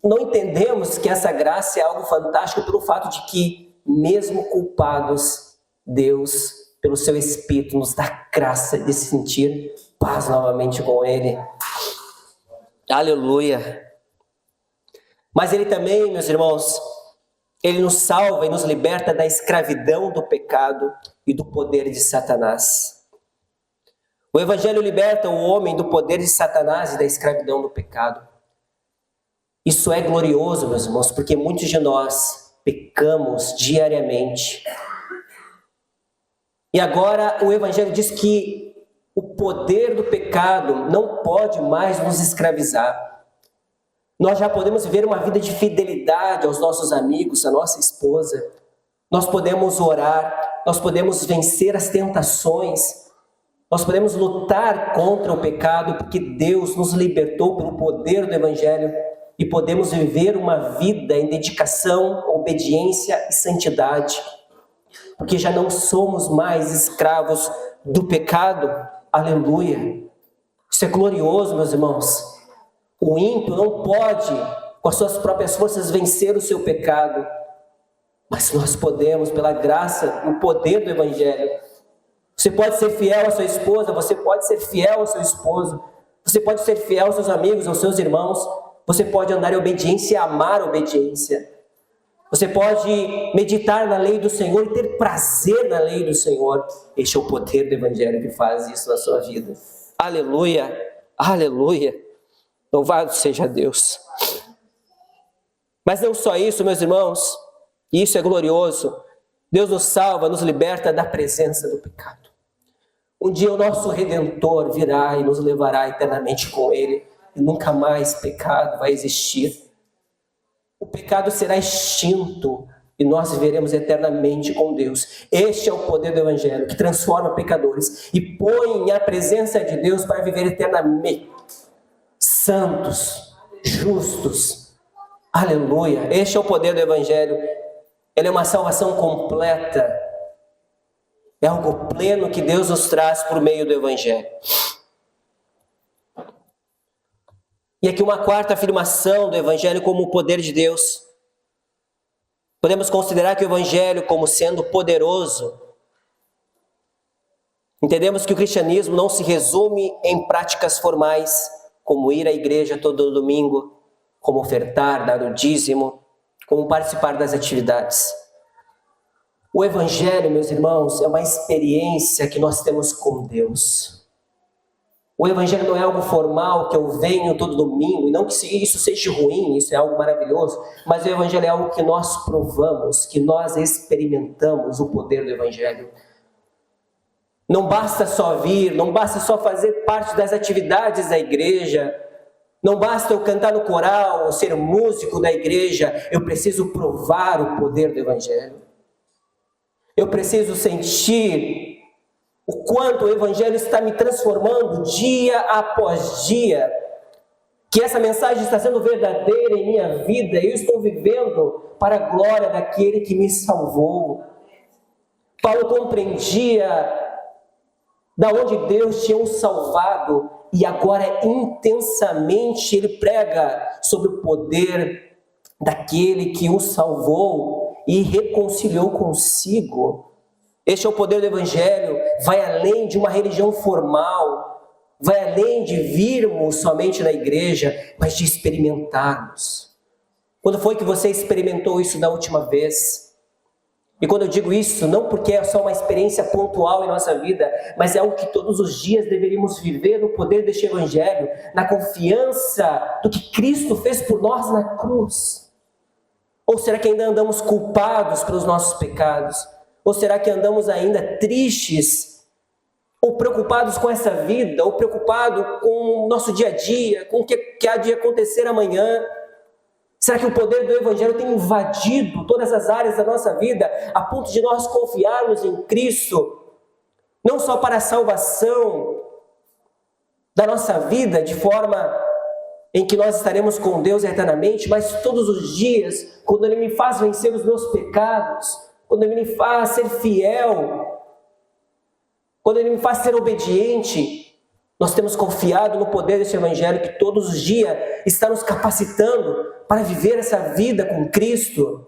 não entendemos que essa graça é algo fantástico pelo fato de que, mesmo culpados, Deus, pelo seu Espírito, nos dá graça de sentir paz novamente com Ele. Aleluia! Mas Ele também, meus irmãos, Ele nos salva e nos liberta da escravidão do pecado e do poder de Satanás. O Evangelho liberta o homem do poder de Satanás e da escravidão do pecado. Isso é glorioso, meus irmãos, porque muitos de nós pecamos diariamente. E agora o Evangelho diz que o poder do pecado não pode mais nos escravizar. Nós já podemos viver uma vida de fidelidade aos nossos amigos, à nossa esposa. Nós podemos orar, nós podemos vencer as tentações, nós podemos lutar contra o pecado, porque Deus nos libertou pelo poder do Evangelho e podemos viver uma vida em dedicação, obediência e santidade, porque já não somos mais escravos do pecado. Aleluia! Isso é glorioso, meus irmãos. O ímpio não pode, com as suas próprias forças, vencer o seu pecado, mas nós podemos, pela graça, o poder do Evangelho. Você pode ser fiel à sua esposa, você pode ser fiel ao seu esposo, você pode ser fiel aos seus amigos, aos seus irmãos, você pode andar em obediência e amar a obediência. Você pode meditar na lei do Senhor e ter prazer na lei do Senhor. Este é o poder do Evangelho que faz isso na sua vida. Aleluia! Aleluia! Louvado seja Deus! Mas não só isso, meus irmãos, isso é glorioso. Deus nos salva, nos liberta da presença do pecado. Um dia o nosso Redentor virá e nos levará eternamente com Ele, e nunca mais pecado vai existir. O pecado será extinto e nós viveremos eternamente com Deus. Este é o poder do Evangelho, que transforma pecadores e põe a presença de Deus para viver eternamente santos, justos. Aleluia! Este é o poder do Evangelho. Ele é uma salvação completa. É algo pleno que Deus nos traz por meio do Evangelho. E aqui uma quarta afirmação do Evangelho como o poder de Deus. Podemos considerar que o Evangelho como sendo poderoso. Entendemos que o cristianismo não se resume em práticas formais, como ir à igreja todo domingo, como ofertar, dar o dízimo, como participar das atividades. O Evangelho, meus irmãos, é uma experiência que nós temos com Deus. O Evangelho não é algo formal, que eu venho todo domingo, e não que isso seja ruim, isso é algo maravilhoso, mas o Evangelho é algo que nós provamos, que nós experimentamos o poder do Evangelho. Não basta só vir, não basta só fazer parte das atividades da igreja, não basta eu cantar no coral, ou ser músico da igreja, eu preciso provar o poder do Evangelho. Eu preciso sentir o quanto o Evangelho está me transformando dia após dia, que essa mensagem está sendo verdadeira em minha vida, eu estou vivendo para a glória daquele que me salvou. Paulo compreendia da onde Deus tinha o salvado, e agora intensamente ele prega sobre o poder daquele que o salvou e reconciliou consigo. Este é o poder do Evangelho, vai além de uma religião formal, vai além de virmos somente na igreja, mas de experimentarmos. Quando foi que você experimentou isso da última vez? E quando eu digo isso, não porque é só uma experiência pontual em nossa vida, mas é algo que todos os dias deveríamos viver no poder deste Evangelho, na confiança do que Cristo fez por nós na cruz. Ou será que ainda andamos culpados pelos nossos pecados? Ou será que andamos ainda tristes, ou preocupados com essa vida, ou preocupados com o nosso dia a dia, com o que há de acontecer amanhã? Será que o poder do Evangelho tem invadido todas as áreas da nossa vida, a ponto de nós confiarmos em Cristo não só para a salvação da nossa vida, de forma em que nós estaremos com Deus eternamente, mas todos os dias, quando Ele me faz vencer os meus pecados, quando Ele me faz ser fiel, quando Ele me faz ser obediente, nós temos confiado no poder deste Evangelho que todos os dias está nos capacitando para viver essa vida com Cristo.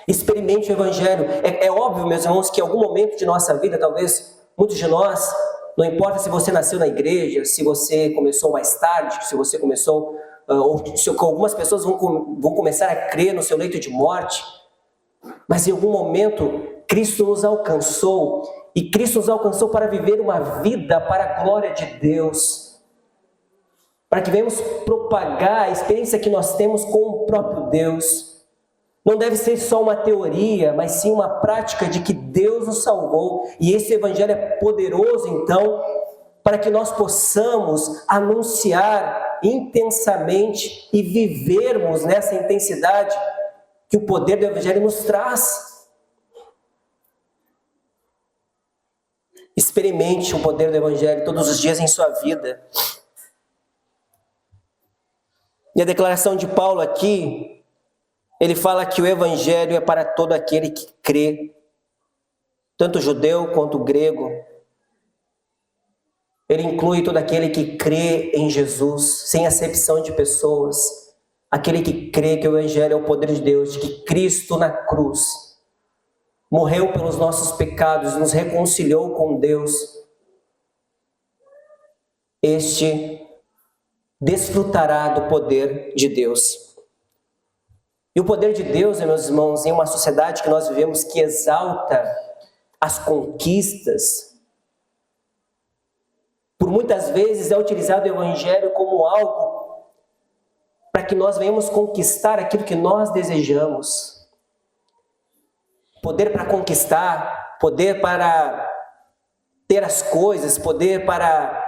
Experimente o Evangelho. É óbvio, meus irmãos, que em algum momento de nossa vida, talvez muitos de nós, não importa se você nasceu na igreja, se você começou mais tarde, se você começou, ou se algumas pessoas vão começar a crer no seu leito de morte, mas em algum momento Cristo nos alcançou, e Cristo nos alcançou para viver uma vida para a glória de Deus, para que venhamos propagar a experiência que nós temos com o próprio Deus. Não deve ser só uma teoria, mas sim uma prática de que Deus nos salvou. E esse Evangelho é poderoso, então, para que nós possamos anunciar intensamente e vivermos nessa intensidade que o poder do Evangelho nos traz. Experimente o poder do Evangelho todos os dias em sua vida. E a declaração de Paulo aqui, ele fala que o Evangelho é para todo aquele que crê, tanto judeu quanto grego. Ele inclui todo aquele que crê em Jesus, sem acepção de pessoas. Aquele que crê que o Evangelho é o poder de Deus, de que Cristo na cruz morreu pelos nossos pecados, nos reconciliou com Deus. Este desfrutará do poder de Deus. E o poder de Deus, meus irmãos, em uma sociedade que nós vivemos que exalta as conquistas, por muitas vezes é utilizado o Evangelho como algo para que nós venhamos conquistar aquilo que nós desejamos. Poder para conquistar, poder para ter as coisas, poder para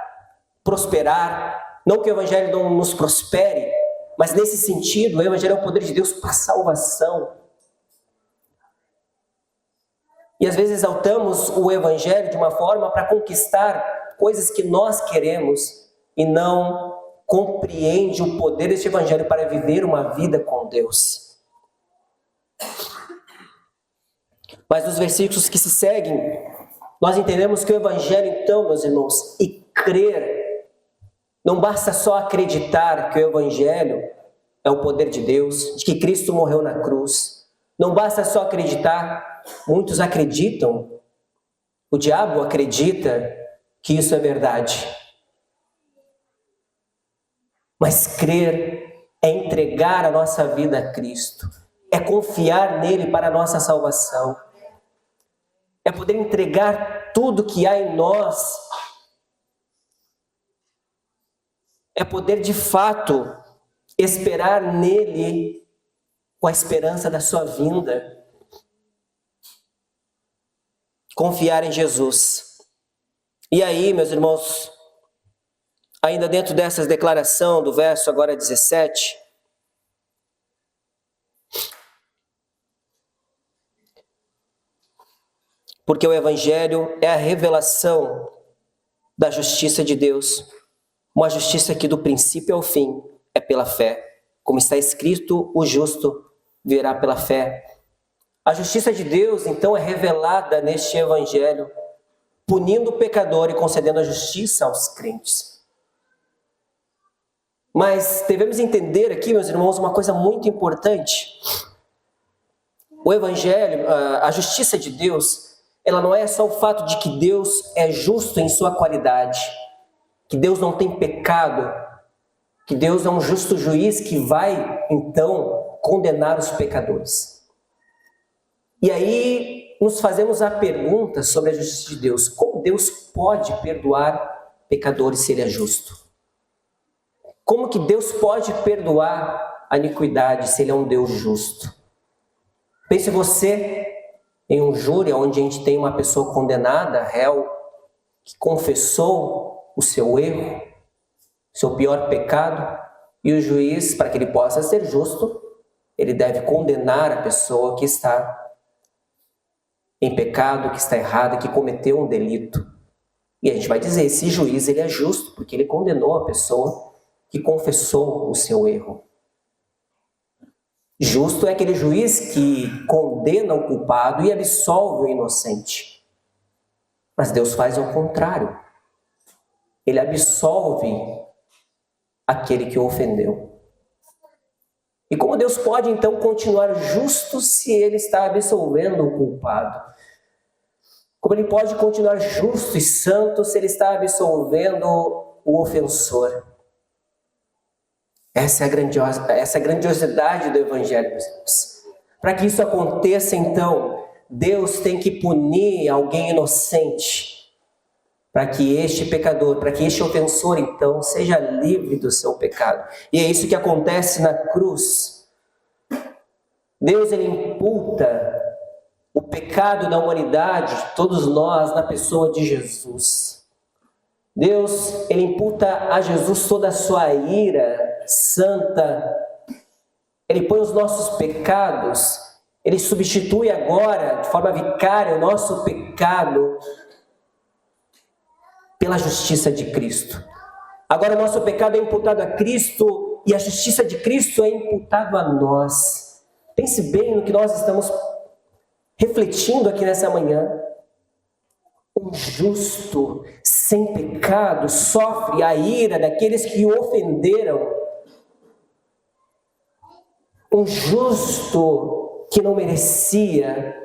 prosperar. Não que o Evangelho não nos prospere, mas nesse sentido, o Evangelho é o poder de Deus para a salvação. E às vezes exaltamos o Evangelho de uma forma para conquistar coisas que nós queremos e não compreende o poder deste Evangelho para viver uma vida com Deus. Mas nos versículos que se seguem, nós entendemos que o Evangelho, então, meus irmãos, e crer, não basta só acreditar que o Evangelho é o poder de Deus, de que Cristo morreu na cruz. Não basta só acreditar, muitos acreditam, o diabo acredita que isso é verdade. Mas crer é entregar a nossa vida a Cristo, é confiar nele para a nossa salvação. É poder entregar tudo que há em nós. É poder, de fato, esperar nele com a esperança da sua vinda. Confiar em Jesus. E aí, meus irmãos, ainda dentro dessa declaração do verso agora 17, porque o Evangelho é a revelação da justiça de Deus, uma justiça que do princípio ao fim é pela fé. Como está escrito, o justo viverá pela fé. A justiça de Deus, então, é revelada neste Evangelho, punindo o pecador e concedendo a justiça aos crentes. Mas devemos entender aqui, meus irmãos, uma coisa muito importante. O Evangelho, a justiça de Deus, ela não é só o fato de que Deus é justo em sua qualidade, que Deus não tem pecado, que Deus é um justo juiz que vai, então, condenar os pecadores. E aí nos fazemos a pergunta sobre a justiça de Deus: como Deus pode perdoar pecadores se Ele é justo? Como que Deus pode perdoar a iniquidade se Ele é um Deus justo? Pense você em um júri onde a gente tem uma pessoa condenada, réu, que confessou o seu erro, seu pior pecado, e o juiz, para que ele possa ser justo, ele deve condenar a pessoa que está em pecado, que está errada, que cometeu um delito. E a gente vai dizer, esse juiz ele é justo, porque ele condenou a pessoa que confessou o seu erro. Justo é aquele juiz que condena o culpado e absolve o inocente. Mas Deus faz ao contrário. Ele absolve aquele que o ofendeu. E como Deus pode então continuar justo se ele está absolvendo o culpado? Como ele pode continuar justo e santo se ele está absolvendo o ofensor? Essa é a grandiosidade do Evangelho, meus irmãos. Para que isso aconteça, então, Deus tem que punir alguém inocente, para que este pecador, para que este ofensor, então, seja livre do seu pecado. E é isso que acontece na cruz. Deus, ele imputa o pecado da humanidade, de todos nós, na pessoa de Jesus. Deus, ele imputa a Jesus toda a sua ira santa. Ele põe os nossos pecados, ele substitui agora, de forma vicária, o nosso pecado pela justiça de Cristo. Agora o nosso pecado é imputado a Cristo e a justiça de Cristo é imputado a nós. Pense bem no que nós estamos refletindo aqui nessa manhã. Um justo, sem pecado, sofre a ira daqueles que o ofenderam. Um justo que não merecia,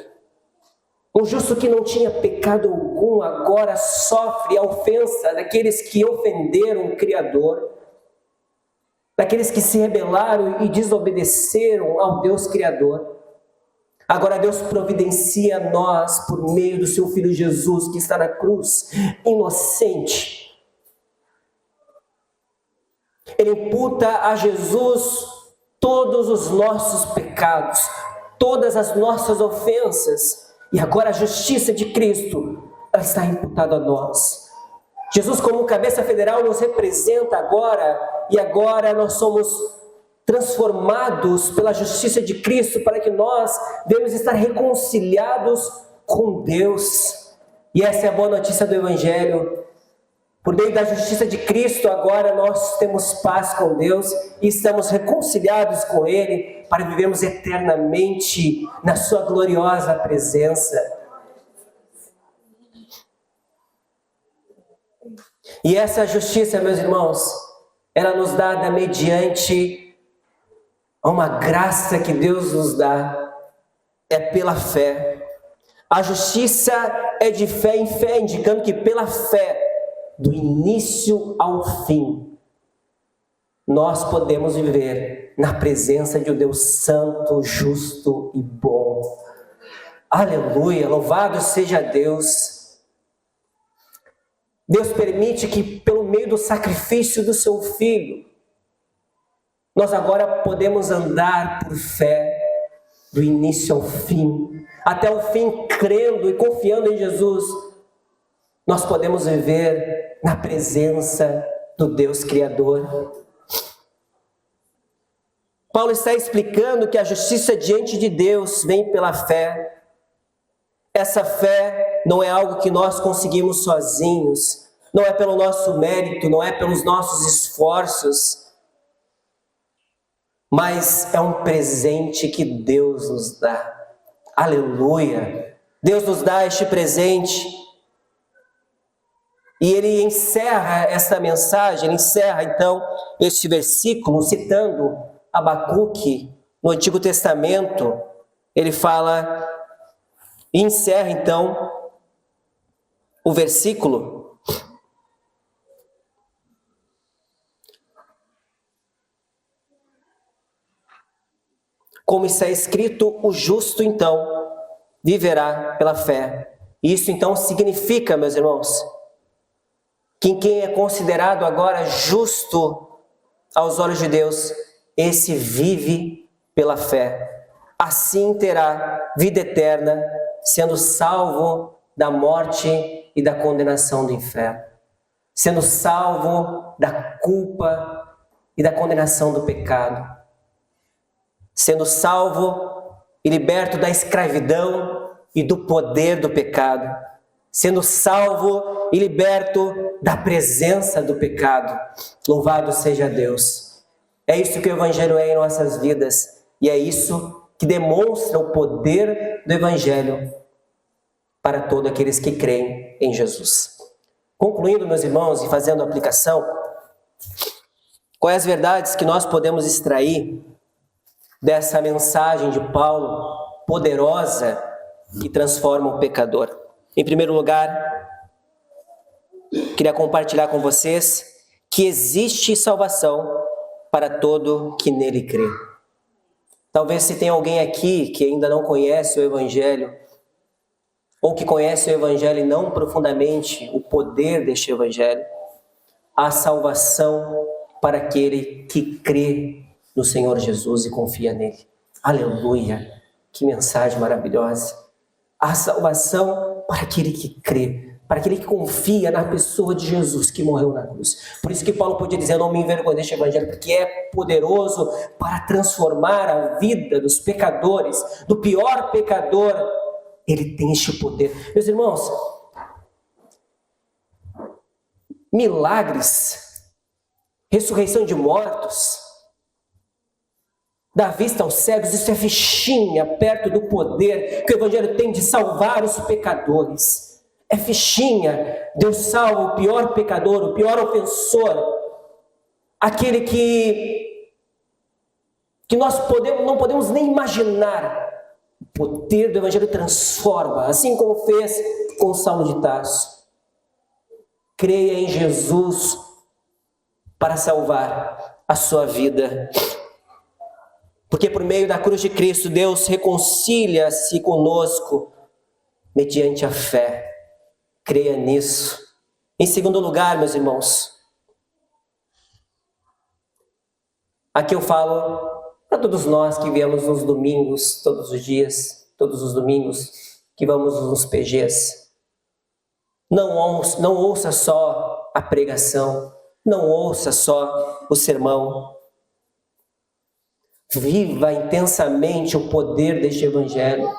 um justo que não tinha pecado algum, agora sofre a ofensa daqueles que ofenderam o Criador, daqueles que se rebelaram e desobedeceram ao Deus Criador. Agora Deus providencia a nós, por meio do seu Filho Jesus, que está na cruz, inocente. Ele imputa a Jesus todos os nossos pecados, todas as nossas ofensas. E agora a justiça de Cristo, ela está imputada a nós. Jesus, como cabeça federal, nos representa agora, e agora nós somos transformados pela justiça de Cristo, para que nós devemos estar reconciliados com Deus. E essa é a boa notícia do Evangelho. Por meio da justiça de Cristo, agora nós temos paz com Deus e estamos reconciliados com Ele para vivermos eternamente na sua gloriosa presença. E essa justiça, meus irmãos, ela nos dá mediante uma graça que Deus nos dá, é pela fé. A justiça é de fé em fé, indicando que pela fé, do início ao fim, nós podemos viver na presença de um Deus santo, justo e bom. Aleluia, louvado seja Deus. Deus permite que, pelo meio do sacrifício do seu Filho, nós agora podemos andar por fé, do início ao fim, até o fim, crendo e confiando em Jesus. Nós podemos viver na presença do Deus Criador. Paulo está explicando que a justiça diante de Deus vem pela fé. Essa fé não é algo que nós conseguimos sozinhos, não é pelo nosso mérito, não é pelos nossos esforços, mas é um presente que Deus nos dá. Aleluia! Deus nos dá este presente. E ele encerra esta mensagem, ele encerra então este versículo citando Abacuque no Antigo Testamento. Ele fala e encerra então o versículo como está escrito: o justo então viverá pela fé. Isso então significa, meus irmãos, que quem é considerado agora justo aos olhos de Deus, esse vive pela fé. Assim terá vida eterna, sendo salvo da morte e da condenação do inferno, sendo salvo da culpa e da condenação do pecado, sendo salvo e liberto da escravidão e do poder do pecado, sendo salvo e liberto da presença do pecado. Louvado seja Deus! É isso que o Evangelho é em nossas vidas, e é isso que demonstra o poder do Evangelho para todos aqueles que creem em Jesus. Concluindo, meus irmãos, e fazendo a aplicação, quais as verdades que nós podemos extrair dessa mensagem de Paulo, poderosa, que transforma o pecador? Em primeiro lugar, queria compartilhar com vocês que existe salvação para todo que nele crê. Talvez se tem alguém aqui que ainda não conhece o Evangelho, ou que conhece o Evangelho e não profundamente o poder deste Evangelho, há salvação para aquele que crê no Senhor Jesus e confia nele. Aleluia! Que mensagem maravilhosa! Há salvação para aquele que crê, para aquele que confia na pessoa de Jesus que morreu na cruz. Por isso que Paulo podia dizer: não me envergonhe deste Evangelho, porque é poderoso para transformar a vida dos pecadores, do pior pecador. Ele tem este poder. Meus irmãos, milagres, ressurreição de mortos, dar vista aos cegos, isso é fichinha perto do poder que o Evangelho tem de salvar os pecadores. É fichinha. Deus salva o pior pecador, o pior ofensor, aquele que nós não podemos nem imaginar. O poder do Evangelho transforma, assim como fez com Saulo de Tarso. Creia em Jesus para salvar a sua vida. Porque por meio da cruz de Cristo, Deus reconcilia-se conosco mediante a fé. Creia nisso. Em segundo lugar, meus irmãos, aqui eu falo para todos nós que viemos nos domingos, todos os domingos, que vamos nos PGs. Não ouça só a pregação, não ouça só o sermão. Viva intensamente o poder deste Evangelho.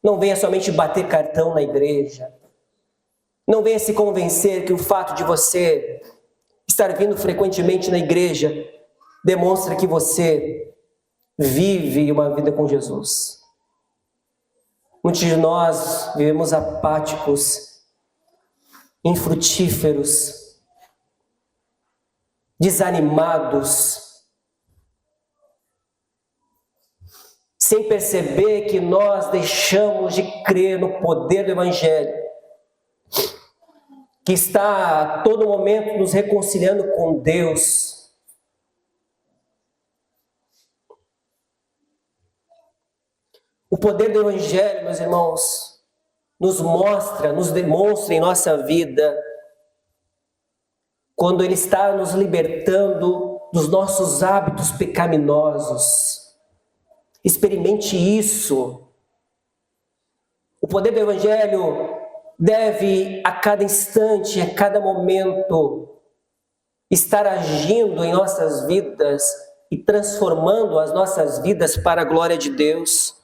Não venha somente bater cartão na igreja. Não venha se convencer que o fato de você estar vindo frequentemente na igreja demonstra que você vive uma vida com Jesus. Muitos de nós vivemos apáticos, infrutíferos, desanimados, sem perceber que nós deixamos de crer no poder do Evangelho, que está a todo momento nos reconciliando com Deus. O poder do Evangelho, meus irmãos, nos demonstra em nossa vida, quando Ele está nos libertando dos nossos hábitos pecaminosos. Experimente isso. O poder do Evangelho deve, a cada instante, a cada momento, estar agindo em nossas vidas e transformando as nossas vidas para a glória de Deus.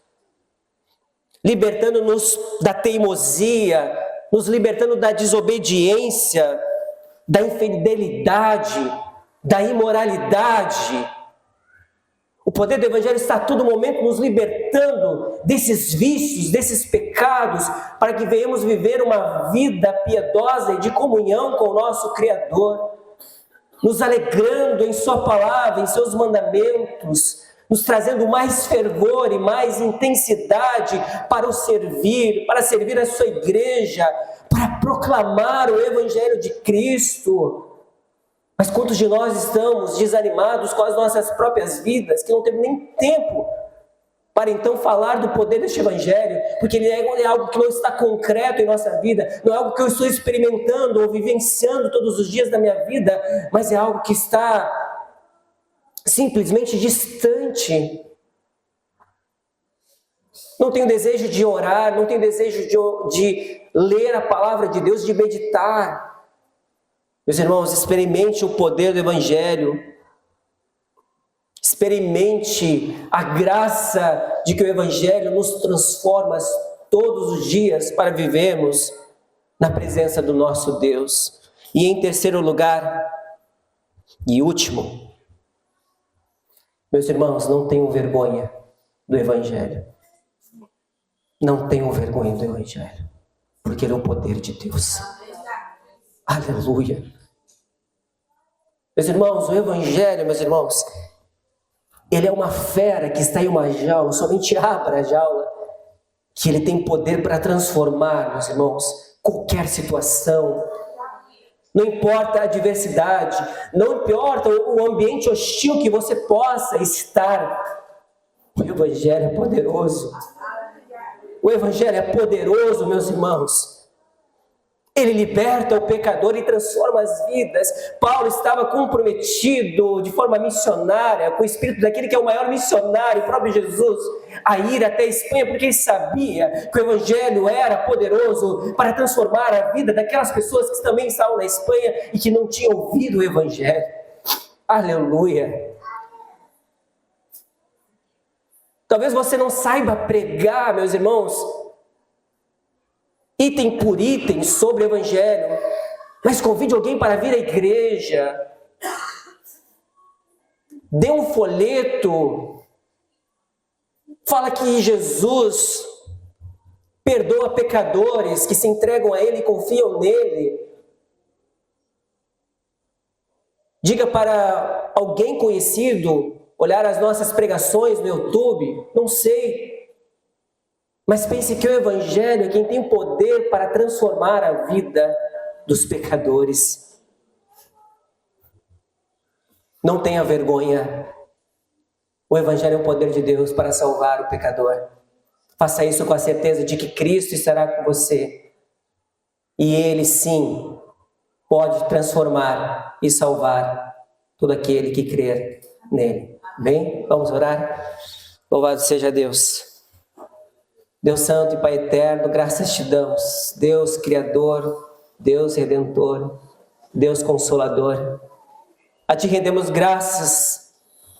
Libertando-nos da teimosia, nos libertando da desobediência, da infidelidade, da imoralidade. O poder do Evangelho está a todo momento nos libertando desses vícios, desses pecados, para que venhamos viver uma vida piedosa e de comunhão com o nosso Criador, nos alegrando em Sua palavra, em Seus mandamentos, nos trazendo mais fervor e mais intensidade para o servir, para servir a sua igreja, para proclamar o Evangelho de Cristo. Mas quantos de nós estamos desanimados com as nossas próprias vidas, que não temos nem tempo para então falar do poder deste Evangelho, porque ele é algo que não está concreto em nossa vida, não é algo que eu estou experimentando ou vivenciando todos os dias da minha vida, mas é algo que está simplesmente distante. Não tenho desejo de orar, não tenho desejo de ler a palavra de Deus, de meditar. Meus irmãos, experimente o poder do Evangelho. Experimente a graça de que o Evangelho nos transforma todos os dias para vivermos na presença do nosso Deus. E em terceiro lugar, e último, meus irmãos, não tenham vergonha do Evangelho. Não tenham vergonha do Evangelho, porque ele é o poder de Deus. Aleluia. Meus irmãos, o Evangelho, meus irmãos, ele é uma fera que está em uma jaula, somente abra a jaula, que ele tem poder para transformar, meus irmãos, qualquer situação. Não importa a adversidade, não importa o ambiente hostil que você possa estar, o Evangelho é poderoso. O Evangelho é poderoso, meus irmãos. Ele liberta o pecador e transforma as vidas. Paulo estava comprometido de forma missionária com o espírito daquele que é o maior missionário, o próprio Jesus, a ir até a Espanha, porque ele sabia que o Evangelho era poderoso para transformar a vida daquelas pessoas que também estavam na Espanha e que não tinham ouvido o Evangelho. Aleluia! Talvez você não saiba pregar, meus irmãos, item por item sobre o Evangelho, mas convide alguém para vir à igreja, dê um folheto, fala que Jesus perdoa pecadores que se entregam a Ele e confiam nele. Diga para alguém conhecido olhar as nossas pregações no YouTube, não sei. Mas pense que o Evangelho é quem tem poder para transformar a vida dos pecadores. Não tenha vergonha. O Evangelho é o poder de Deus para salvar o pecador. Faça isso com a certeza de que Cristo estará com você. E Ele, sim, pode transformar e salvar todo aquele que crer nele. Bem, vamos orar? Louvado seja Deus. Deus Santo e Pai Eterno, graças te damos. Deus Criador, Deus Redentor, Deus Consolador. A ti rendemos graças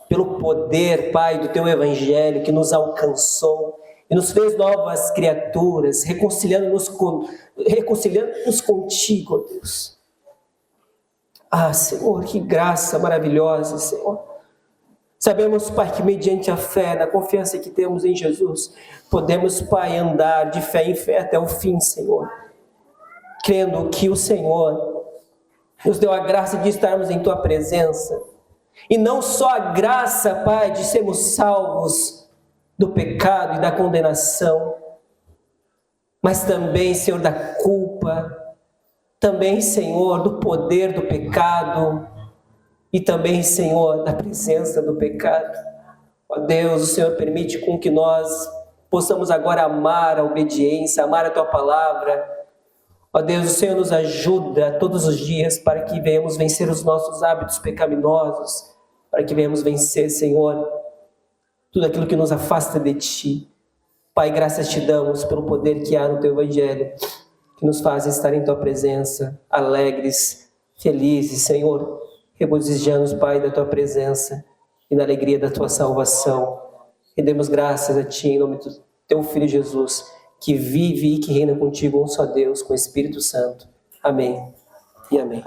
pelo poder, Pai, do teu Evangelho que nos alcançou e nos fez novas criaturas, reconciliando-nos contigo, ó Deus. Ah, Senhor, que graça maravilhosa, Senhor. Sabemos, Pai, que mediante a fé, na confiança que temos em Jesus, podemos, Pai, andar de fé em fé até o fim, Senhor. Crendo que o Senhor nos deu a graça de estarmos em Tua presença. E não só a graça, Pai, de sermos salvos do pecado e da condenação, mas também, Senhor, da culpa, também, Senhor, do poder do pecado, e também, Senhor, da presença do pecado. Ó Deus, o Senhor permite com que nós possamos agora amar a obediência, amar a Tua palavra. Ó Deus, o Senhor nos ajuda todos os dias para que venhamos vencer os nossos hábitos pecaminosos, para que venhamos vencer, Senhor, tudo aquilo que nos afasta de Ti. Pai, graças te damos pelo poder que há no Teu Evangelho, que nos faz estar em Tua presença, alegres, felizes, Senhor, regozijamos, Pai, da Tua presença e na alegria da Tua salvação. Rendemos graças a Ti, em nome do Teu Filho Jesus, que vive e que reina contigo, um só Deus, com o Espírito Santo. Amém e amém.